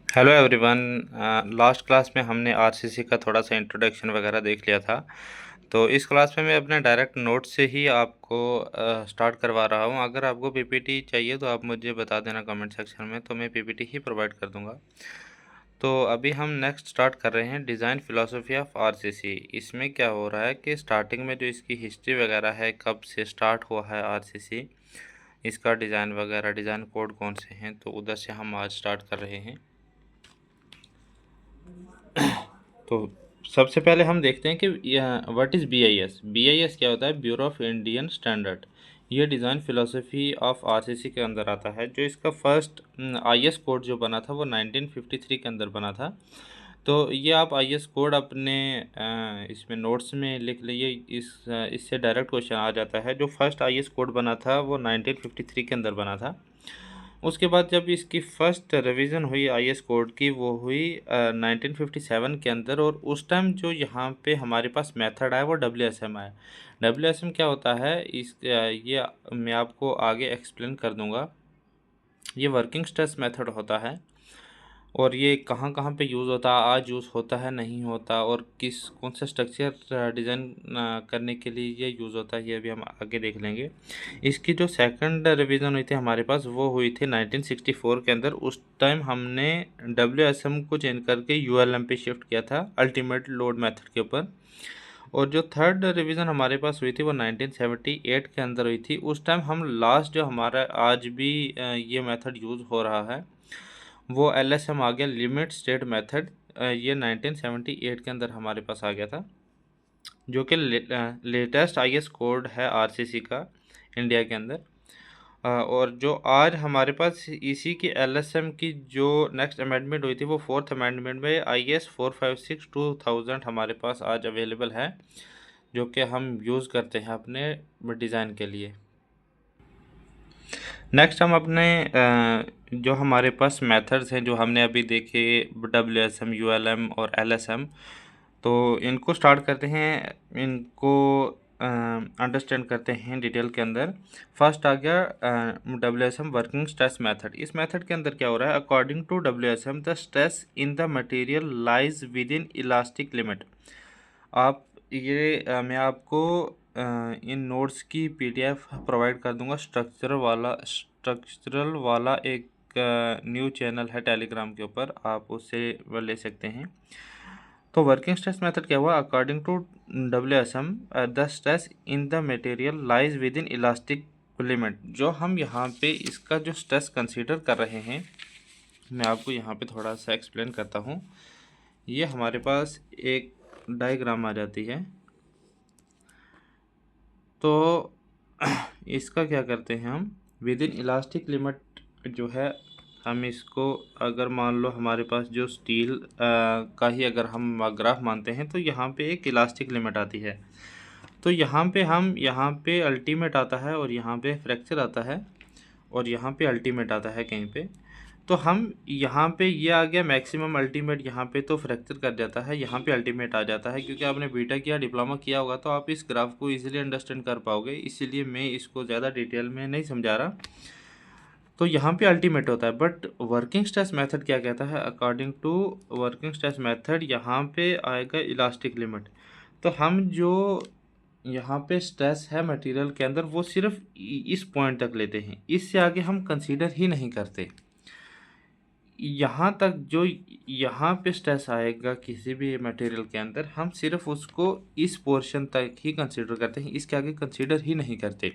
Hello everyone. Last class में हमने RCC का थोड़ा सा इंट्रोडक्शन वगैरह देख लिया था। तो इस क्लास में मैं अपने डायरेक्ट नोट से ही आपको स्टार्ट करवा रहा हूँ। अगर आपको पीपीटी चाहिए तो आप मुझे बता देना कमेंट सेक्शन में, तो मैं पीपीटी ही प्रोवाइड कर दूँगा। तो अभी हम नेक्स्ट स्टार्ट कर रहे हैं डिज़ाइन फ़िलासफ़ी ऑफ आरसीसी। इसमें क्या हो रहा है कि स्टार्टिंग में जो इसकी हिस्ट्री वगैरह है, कब से स्टार्ट हुआ है आरसीसी, इसका डिज़ाइन वगैरह, डिज़ाइन कोड कौन से हैं, तो उधर से हम आज स्टार्ट कर रहे हैं। तो सबसे पहले हम देखते हैं कि व्हाट इज़ बीआईएस। बीआईएस क्या होता है? Bureau of Indian standard. ये डिज़ाइन फ़िलासफ़ी ऑफ आरसीसी के अंदर आता है। जो इसका फर्स्ट आईएस कोड जो बना था वो 1953 के अंदर बना था। तो ये आप आईएस कोड अपने इसमें नोट्स में लिख लीजिए। इससे डायरेक्ट क्वेश्चन आ जाता है। जो फर्स्ट आईएस कोड बना था वो 1953 के अंदर बना था। उसके बाद जब इसकी फ़र्स्ट रिवीजन हुई आईएस कोड की, वो हुई 1957 के अंदर। और उस टाइम जो यहाँ पे हमारे पास मेथड आया वो डब्ल्यूएसएम आया। डब्ल्यूएसएम क्या होता है, ये मैं आपको आगे एक्सप्लेन कर दूँगा। ये वर्किंग स्ट्रेस मेथड होता है और ये कहाँ कहाँ पे यूज़ होता है, आज यूज़ होता है नहीं होता, और किस कौन सा स्ट्रक्चर डिज़ाइन करने के लिए ये यूज़ होता है, ये अभी हम आगे देख लेंगे। इसकी जो सेकंड रिवीजन हुई थी हमारे पास, वो हुई थी 1964 के अंदर। उस टाइम हमने डब्ल्यूएसएम को चेंज करके यूएलएम पे शिफ्ट किया था, अल्टीमेट लोड मेथड के ऊपर। और जो थर्ड रिवीजन हमारे पास हुई थी वो 1978 के अंदर हुई थी। उस टाइम हम लास्ट जो हमारा आज भी ये मेथड यूज़ हो रहा है वो एलएसएम आ गया, लिमिट स्टेट मेथड। ये 1978 के अंदर हमारे पास आ गया था, जो कि लेटेस्ट आईएस कोड है आरसीसी का इंडिया के अंदर। और जो आज हमारे पास इसी की एलएसएम की जो नेक्स्ट अमेंडमेंट हुई थी वो फोर्थ अमेंडमेंट में आईएस 456/2000 हमारे पास आज अवेलेबल है, जो कि हम यूज़ करते हैं अपने डिज़ाइन के लिए। नेक्स्ट हम अपने जो हमारे पास मेथड्स हैं जो हमने अभी देखे, डब्ल्यूएसएम, यूएलएम और एलएसएम, तो इनको स्टार्ट करते हैं, इनको अंडरस्टैंड करते हैं डिटेल के अंदर। फर्स्ट आ गया डब्ल्यूएसएम वर्किंग स्ट्रेस मेथड। इस मेथड के अंदर क्या हो रहा है? According to WSM the stress in the material lies within elastic limit. आप ये मैं आपको इन नोट्स की पीडीएफ प्रोवाइड कर दूंगा। स्ट्रक्चरल वाला एक न्यू चैनल है टेलीग्राम के ऊपर, आप उससे ले सकते हैं। तो वर्किंग स्ट्रेस मेथड क्या हुआ? According to WSM the stress in the material lies within elastic limit. जो हम यहाँ पे इसका जो स्ट्रेस कंसीडर कर रहे हैं, मैं आपको यहाँ पे थोड़ा सा एक्सप्लेन करता हूँ। ये हमारे पास एक डायग्राम आ जाती है। तो इसका क्या करते हैं हम, विद इन इलास्टिक लिमिट जो है, हम इसको अगर मान लो हमारे पास जो स्टील का ही अगर हम ग्राफ मानते हैं, तो यहाँ पे एक इलास्टिक लिमिट आती है। तो यहाँ पे हम यहाँ पे अल्टीमेट आता है और यहाँ पे फ्रैक्चर आता है और यहाँ पे अल्टीमेट आता है कहीं पे। तो हम यहाँ पे ये आ गया मैक्सिमम अल्टीमेट, यहाँ पे तो फ्रैक्चर कर जाता है, यहाँ पे अल्टीमेट आ जाता है। क्योंकि आपने बीटा किया, डिप्लोमा किया होगा, तो आप इस ग्राफ को इजीली अंडरस्टैंड कर पाओगे, इसीलिए मैं इसको ज़्यादा डिटेल में नहीं समझा रहा। तो यहाँ पे अल्टीमेट होता है, बट वर्किंग स्ट्रेस मेथड क्या कहता है? According to working stress method यहाँ पे आएगा इलास्टिक लिमिट। तो हम जो यहाँ पे स्ट्रेस है मटेरियल के अंदर वो सिर्फ इस पॉइंट तक लेते हैं, इससे आगे हम कंसीडर ही नहीं करते। यहाँ तक जो यहाँ पे स्ट्रेस आएगा किसी भी मटेरियल के अंदर, हम सिर्फ उसको इस पोर्शन तक ही कंसीडर करते हैं, इसके आगे कंसीडर ही नहीं करते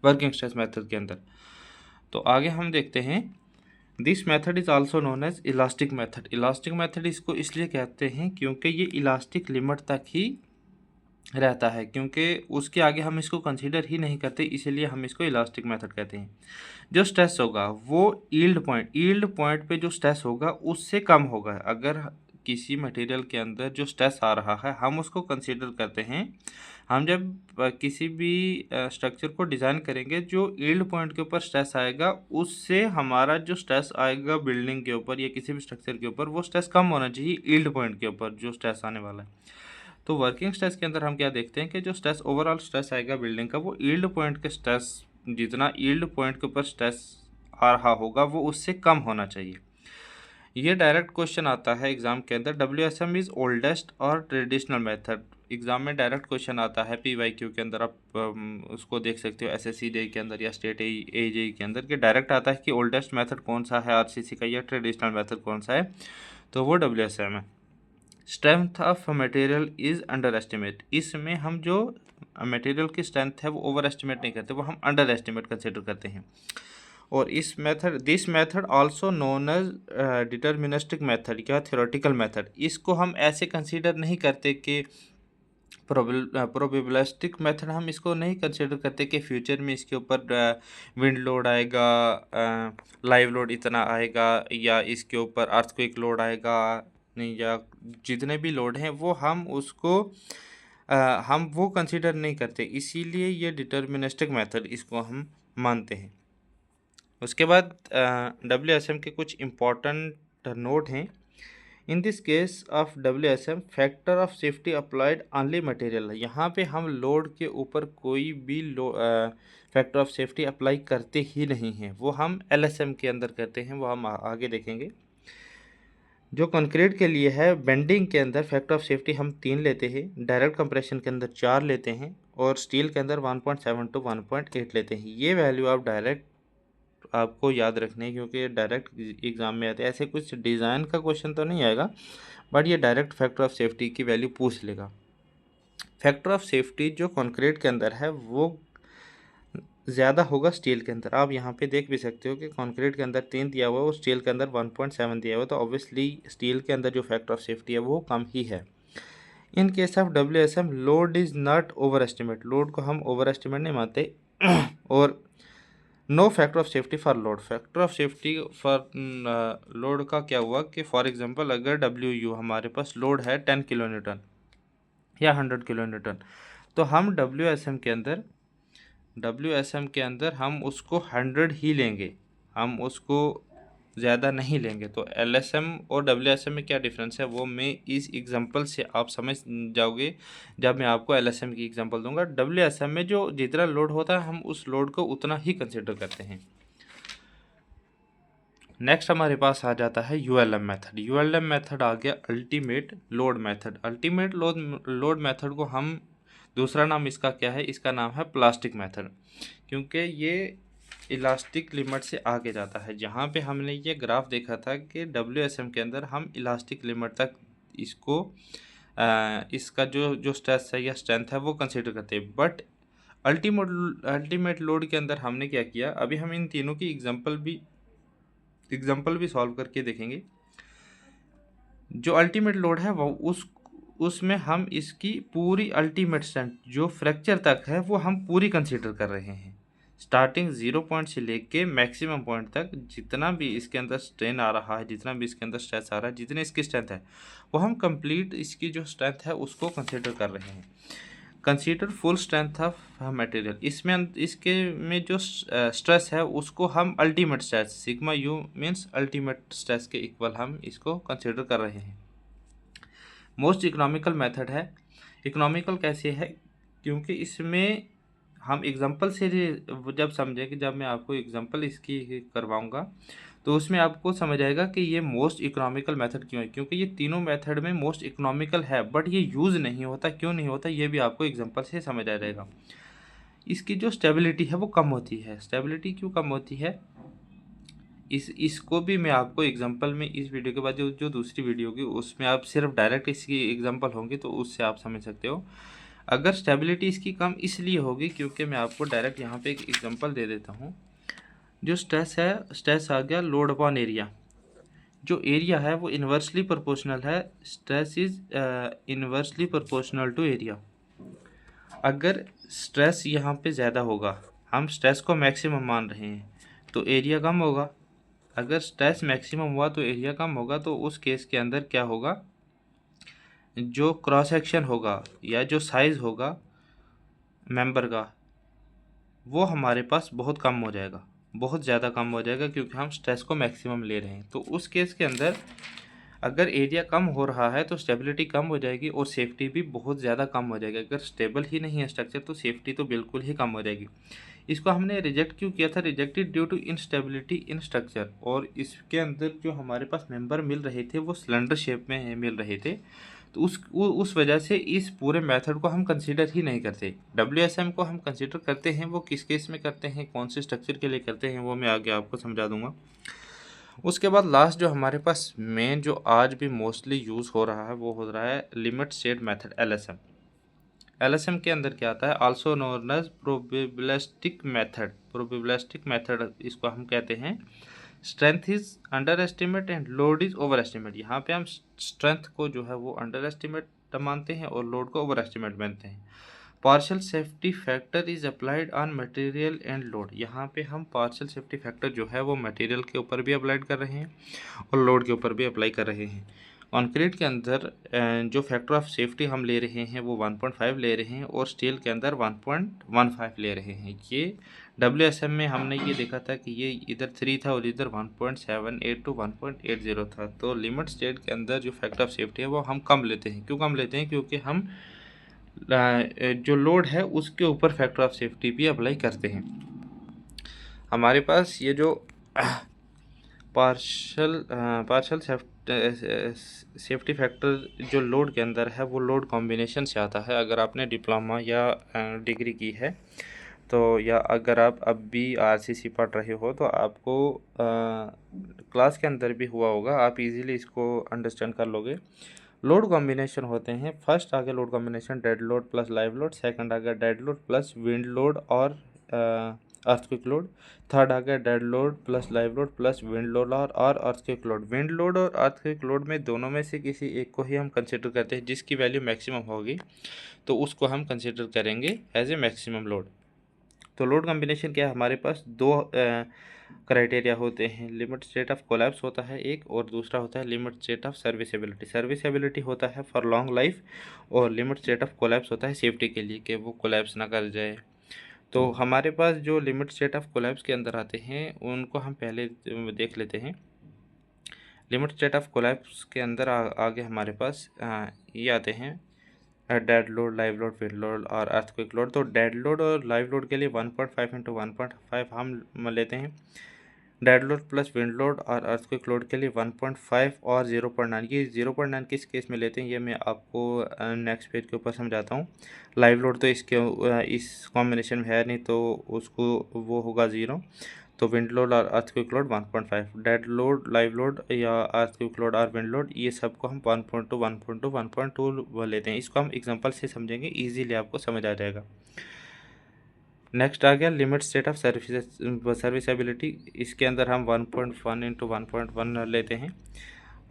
वर्किंग स्ट्रेस मेथड के अंदर। तो आगे हम देखते हैं, this method is also known as elastic method. Elastic method इसको इसलिए कहते हैं क्योंकि ये इलास्टिक लिमिट तक ही रहता है, क्योंकि उसके आगे हम इसको कंसीडर ही नहीं करते, इसीलिए हम इसको इलास्टिक मेथड कहते हैं। जो स्ट्रेस होगा वो यील्ड पॉइंट पे जो स्ट्रेस होगा उससे कम होगा। अगर किसी मटेरियल के अंदर जो स्ट्रेस आ रहा है हम उसको कंसीडर करते हैं। हम जब किसी भी स्ट्रक्चर को डिज़ाइन करेंगे, जो यील्ड पॉइंट के ऊपर स्ट्रेस आएगा उससे हमारा जो स्ट्रेस आएगा बिल्डिंग के ऊपर या किसी भी स्ट्रक्चर के ऊपर, वो स्ट्रेस कम होना चाहिए यील्ड पॉइंट के ऊपर जो स्ट्रेस आने वाला है। तो वर्किंग स्ट्रेस के अंदर हम क्या देखते हैं कि जो स्ट्रेस ओवरऑल स्ट्रेस आएगा बिल्डिंग का, वो यील्ड पॉइंट के स्ट्रेस, जितना यील्ड पॉइंट के ऊपर स्ट्रेस आ रहा होगा वो उससे कम होना चाहिए। ये डायरेक्ट क्वेश्चन आता है एग्जाम के अंदर। WSM इज ओल्डेस्ट और ट्रेडिशनल मेथड। एग्जाम में डायरेक्ट क्वेश्चन आता है PYQ के अंदर, आप उसको देख सकते हो SSC डे के अंदर या स्टेट AJE के अंदर, कि डायरेक्ट आता है कि ओल्डेस्ट मेथड कौन सा है RCC का या ट्रेडिशनल मेथड कौन सा है, तो वो WSM है। Strength of material is under estimate. इसमें हम जो मटेरियल की स्ट्रेंथ है वो ओवर एस्टिमेट नहीं करते, वो हम अंडर एस्टिमेट कंसिडर करते हैं। और this method also known as deterministic method या थ्योरेटिकल मेथड। इसको हम ऐसे कंसीडर नहीं करते कि प्रोबेबिलिस्टिक मेथड हम इसको नहीं कंसिडर करते कि फ्यूचर में इसके ऊपर विंड लोड आएगा, लाइव लोड इतना आएगा, या इसके ऊपर अर्थक्वेक लोड आएगा नहीं, या जितने भी लोड हैं वो हम उसको हम वो कंसिडर नहीं करते, इसीलिए ये डिटर्मिनिस्टिक मेथड इसको हम मानते हैं। उसके बाद WSM के कुछ इम्पॉर्टेंट नोट हैं। In this case of WSM factor of safety applied only material. यहाँ पे हम लोड के ऊपर कोई भी फैक्टर ऑफ सेफ्टी अप्लाई करते ही नहीं हैं, वो हम LSM के अंदर करते हैं, वो हम आगे देखेंगे। जो कंक्रीट के लिए है, बेंडिंग के अंदर फैक्टर ऑफ सेफ्टी हम 3 लेते हैं, डायरेक्ट कंप्रेशन के अंदर 4 लेते हैं, और स्टील के अंदर 1.7 to 1.8 लेते हैं। ये वैल्यू आप डायरेक्ट आपको याद रखने हैं, क्योंकि डायरेक्ट एग्ज़ाम में आते हैं। ऐसे कुछ डिज़ाइन का क्वेश्चन तो नहीं आएगा, बट ये डायरेक्ट फैक्टर ऑफ सेफ्टी की वैल्यू पूछ लेगा। फैक्टर ऑफ सेफ्टी जो कंक्रीट के अंदर है वो ज़्यादा होगा स्टील के अंदर। आप यहाँ पे देख भी सकते हो कि कंक्रीट के अंदर 3 दिया हुआ है और स्टील के अंदर 1.7 दिया हुआ है, तो ऑब्वियसली स्टील के अंदर जो फैक्टर ऑफ सेफ्टी है वो कम ही है। In case of WSM load is not over estimate. Load को हम ओवर एस्टिमेट नहीं मानते। और no factor of safety for load. Factor of safety for load का क्या हुआ कि फॉर एग्जांपल अगर WU हमारे पास लोड है 10 किलो न्यूटन या 100 किलो न्यूटन, तो हम WSM के अंदर हम उसको 100 ही लेंगे, हम उसको ज़्यादा नहीं लेंगे। तो LSM और WSM में क्या डिफरेंस है वो मैं इस एग्जांपल से आप समझ जाओगे जब मैं आपको LSM की एग्जांपल दूंगा। WSM में जो जितना लोड होता है हम उस लोड को उतना ही कंसिडर करते हैं। नेक्स्ट हमारे पास आ जाता है ULM मेथड। ULM मेथड आ गया ultimate load method. Ultimate load method को हम दूसरा नाम इसका क्या है, इसका नाम है प्लास्टिक मेथड, क्योंकि ये इलास्टिक लिमिट से आगे जाता है। जहाँ पे हमने ये ग्राफ देखा था कि WSM के अंदर हम इलास्टिक लिमिट तक इसको इसका जो स्ट्रेस है या स्ट्रेंथ है वो कंसिडर करते हैं। बट अल्टीमेट लोड के अंदर हमने क्या किया, अभी हम इन तीनों की एग्जाम्पल भी सॉल्व करके देखेंगे। जो अल्टीमेट लोड है वो उसमें हम इसकी पूरी अल्टीमेट स्ट्रेंथ जो फ्रैक्चर तक है वो हम पूरी कंसीडर कर रहे हैं। स्टार्टिंग 0 पॉइंट से लेके मैक्सिमम पॉइंट तक जितना भी इसके अंदर स्ट्रेन आ रहा है, जितना भी इसके अंदर स्ट्रेस आ रहा है, जितनी इसकी स्ट्रेंथ है वो हम कंप्लीट इसकी जो स्ट्रेंथ है उसको कंसीडर कर रहे हैं। Consider full strength of material. इसमें इसके में जो स्ट्रेस है उसको हम ultimate stress sigma you means ultimate stress के इक्वल हम इसको कंसीडर कर रहे हैं। मोस्ट इकोनॉमिकल मेथड है। इकोनॉमिकल कैसे है, क्योंकि इसमें हम एग्जांपल से जब समझें कि जब मैं आपको एग्जांपल इसकी करवाऊंगा तो उसमें आपको समझ आएगा कि ये मोस्ट इकोनॉमिकल मेथड क्यों है, क्योंकि ये तीनों मेथड में मोस्ट इकोनॉमिकल है, बट ये यूज़ नहीं होता। क्यों नहीं होता ये भी आपको एग्जांपल से समझ आ जाएगा। इसकी जो स्टेबिलिटी है वो कम होती है। स्टेबिलिटी क्यों कम होती है, इसको भी मैं आपको एग्जांपल में इस वीडियो के बाद जो दूसरी वीडियो होगी उसमें आप सिर्फ डायरेक्ट इसकी एग्जांपल होंगे तो उससे आप समझ सकते हो। अगर स्टेबिलिटी इसकी कम इसलिए होगी क्योंकि मैं आपको डायरेक्ट यहाँ पे एक एग्जांपल दे देता हूँ। जो स्ट्रेस है, स्ट्रेस आ गया लोड अपॉन एरिया। जो एरिया है वो इन्वर्सली प्रोपोर्शनल है। Stress is inversely proportional to area. अगर स्ट्रेस यहाँ पे ज़्यादा होगा, हम स्ट्रेस को मैक्सिमम मान रहे हैं, तो एरिया कम होगा। अगर स्ट्रेस मैक्सिमम हुआ तो एरिया कम होगा, तो उस केस के अंदर क्या होगा, जो क्रॉस सेक्शन होगा या जो साइज़ होगा मेंबर का वो हमारे पास बहुत कम हो जाएगा, बहुत ज़्यादा कम हो जाएगा, क्योंकि हम स्ट्रेस को मैक्सिमम ले रहे हैं। तो उस केस के अंदर अगर एरिया कम हो रहा है तो स्टेबिलिटी कम हो जाएगी और सेफ्टी भी बहुत ज़्यादा कम हो जाएगी। अगर स्टेबल ही नहीं है स्ट्रक्चर तो सेफ्टी तो बिल्कुल ही कम हो जाएगी। इसको हमने रिजेक्ट क्यों किया था? Rejected due to instability in structure, और इसके अंदर जो हमारे पास मेंबर मिल रहे थे वो सिलेंडर शेप में मिल रहे थे, तो उस वजह से इस पूरे मेथड को हम कंसीडर ही नहीं करते। WSM को हम कंसीडर करते हैं, वो किस केस में करते हैं, कौन से स्ट्रक्चर के लिए करते हैं, वो मैं आगे आपको समझा दूंगा। उसके बाद लास्ट जो हमारे पास मेन जो आज भी मोस्टली यूज़ हो रहा है वो हो रहा है limit state method, LSM। LSM के अंदर क्या आता है? Also known as probabilistic method. Probabilistic method इसको हम कहते हैं। Strength is under estimate and load is over estimate. यहाँ पे हम स्ट्रेंथ को जो है वो अंडर एस्टिमेट मानते हैं और लोड को ओवर एस्टिमेट मानते हैं। Partial safety factor is applied on material and load. यहाँ पे हम पार्शियल सेफ्टी फैक्टर जो है वो मटेरियल के ऊपर भी अप्लाइड कर रहे हैं और लोड के ऊपर भी अप्लाई कर रहे हैं। कंक्रीट के अंदर जो फैक्टर ऑफ सेफ्टी हम ले रहे हैं वो 1.5 ले रहे हैं और स्टील के अंदर 1.15 ले रहे हैं। ये WSM में हमने ये देखा था कि ये इधर 3 था और इधर 1.78 टू 1.80 था। तो लिमिट स्टेट के अंदर जो फैक्टर ऑफ सेफ्टी है वो हम कम लेते हैं। क्यों कम लेते हैं? क्योंकि हम जो लोड है उसके ऊपर फैक्टर ऑफ सेफ्टी भी अप्लाई करते हैं। हमारे पास ये जो पार्शल सेफ्टी फैक्टर जो लोड के अंदर है वो लोड कॉम्बिनेशन से आता है। अगर आपने डिप्लोमा या डिग्री की है तो, या अगर आप अब भी RCC पढ़ रहे हो तो आपको क्लास के अंदर भी हुआ होगा, आप इजीली इसको अंडरस्टैंड कर लोगे। लोड कॉम्बिनेशन होते हैं, फर्स्ट आ गया load combination dead load plus live load, second आ गया dead load plus wind load और अर्थक्वेक लोड, थर्ड आ गया dead load plus live load plus wind load और अर्थक्वेक लोड। विंड लोड और अर्थक्वेक लोड में दोनों में से किसी एक को ही हम कंसिडर करते हैं, जिसकी वैल्यू मैक्सिमम होगी तो उसको हम कंसिडर करेंगे एज ए मैक्सिमम लोड। तो लोड कॉम्बिनेशन क्या है? हमारे पास दो क्राइटेरिया होते हैं। लिमिट स्टेट ऑफ कोलैप्स होता है एक, और दूसरा होता है limit state of serviceability. Serviceability होता है फॉर लॉन्ग लाइफ और लिमिट स्टेट ऑफ कोलैप्स होता है सेफ्टी के लिए कि वो कोलैप्स ना कर जाए। तो हमारे पास जो लिमिट स्टेट ऑफ कोलैप्स के अंदर आते हैं उनको हम पहले देख लेते हैं। लिमिट स्टेट ऑफ कोलैप्स के अंदर आगे हमारे पास ये आते हैं dead load, live load, wind load और अर्थक्वेक लोड। तो डेड लोड और लाइव लोड के लिए 1.5 इंटू 1.5 हम लेते हैं। Dead load plus wind load और अर्थक्वेक लोड के लिए 1.5 और 0.9। ये 0.9 किस केस में लेते हैं ये मैं आपको नेक्स्ट पेज के ऊपर समझाता हूँ। लाइव लोड तो इस कॉम्बिनेशन में है नहीं तो उसको वो होगा 0। तो विंड लोड और earthquake load 1.5, dead load, live load या अर्थक्वेक लोड और विंड लोड ये सबको हम 1.2, 1.2, 1.2 लेते हैं। इसको हम एग्जांपल से समझेंगे, इजीली आपको समझ आ जाएगा। नेक्स्ट आ गया लिमिट स्टेट ऑफ सर्विसेबिलिटी। इसके अंदर हम 1.1 इंटू 1.1 लेते हैं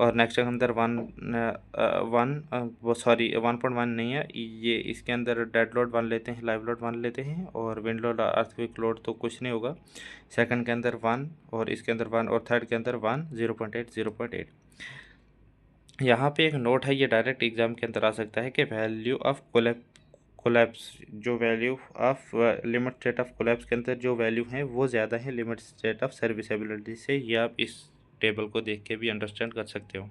और नेक्स्ट के अंदर 1.1 नहीं है ये, इसके अंदर डेड लोड 1 लेते हैं, लाइव लोड 1 लेते हैं और विंड लोड और अर्थक्वेक लोड तो कुछ नहीं होगा। सेकंड के अंदर 1 और इसके अंदर 1 और थर्ड के अंदर 1, 0.8। यहाँ पे एक नोट है, ये डायरेक्ट एग्जाम के अंदर आ सकता है कि वैल्यू ऑफ कोलैप्स, जो value of limit state of collapse के अंदर जो वैल्यू हैं वो ज़्यादा है लिमिट स्टेट ऑफ सर्विसेबिलिटी से। ये आप इस टेबल को देख के भी अंडरस्टैंड कर सकते हो।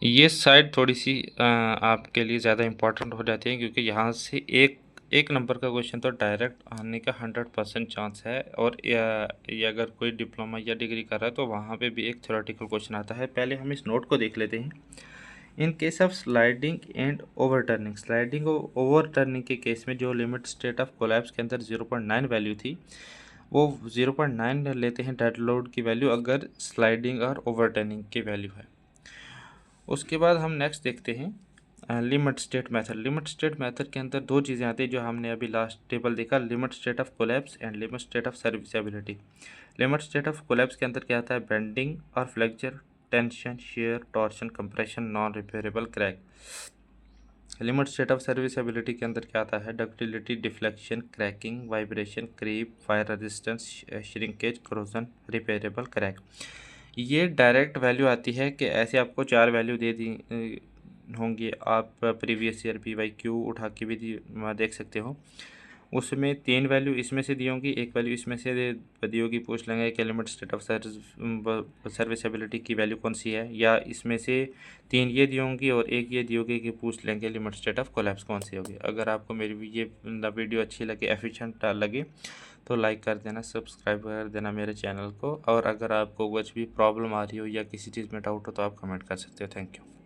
ये साइड थोड़ी सी आपके लिए ज़्यादा इम्पोर्टेंट हो जाती है क्योंकि यहाँ से एक नंबर का क्वेश्चन तो डायरेक्ट आने का 100% चांस है। और ये अगर कोई डिप्लोमा या डिग्री कर रहा है तो वहाँ पे भी एक थ्योरेटिकल क्वेश्चन आता है। पहले हम इस नोट को देख लेते हैं। इन case of sliding and overturning, sliding और ओवरटर्निंग के केस में जो लिमिट स्टेट ऑफ कोलैप्स के अंदर 0.9 वैल्यू थी वो 0.9 लेते हैं डेड लोड की वैल्यू अगर स्लाइडिंग और ओवरटर्निंग की वैल्यू है। उसके बाद हम नेक्स्ट देखते हैं limit state method. Limit state method के अंदर दो चीज़ें आती हैं जो हमने अभी लास्ट टेबल देखा, limit state of collapse and limit state of serviceability. Limit state of collapse के अंदर क्या आता है? बेंडिंग और flexure, tension, share, torsion, compression, non repairable crack. Limit state of serviceability के अंदर क्या आता है? Ductility, deflection, cracking, vibration, creep, fire resistance, shrinkage, corrosion, reparable crack. ये डायरेक्ट वैल्यू आती है कि ऐसे आपको 4 वैल्यू दे दी होंगी, आप प्रीवियस ईयर PYQ उठा के भी देख सकते हो। उसमें 3 वैल्यू इसमें से दी होंगी, एक वैल्यू इसमें से दी होगी। पूछ लेंगे कि लिमिट स्टेट ऑफ सर्विसबिलिटी की वैल्यू कौन सी है, या इसमें से 3 ये दी होंगी और एक ये दी होगी कि पूछ लेंगे लिमिट स्टेट ऑफ कोलैप्स कौन सी होगी। अगर आपको मेरी ये वीडियो अच्छी लगे, एफिशिएंट लगे, तो लाइक कर देना, सब्सक्राइब कर देना मेरे चैनल को। और अगर आपको कुछ भी प्रॉब्लम आ रही हो या किसी चीज़ में डाउट हो तो आप कमेंट कर सकते हो। Thank you.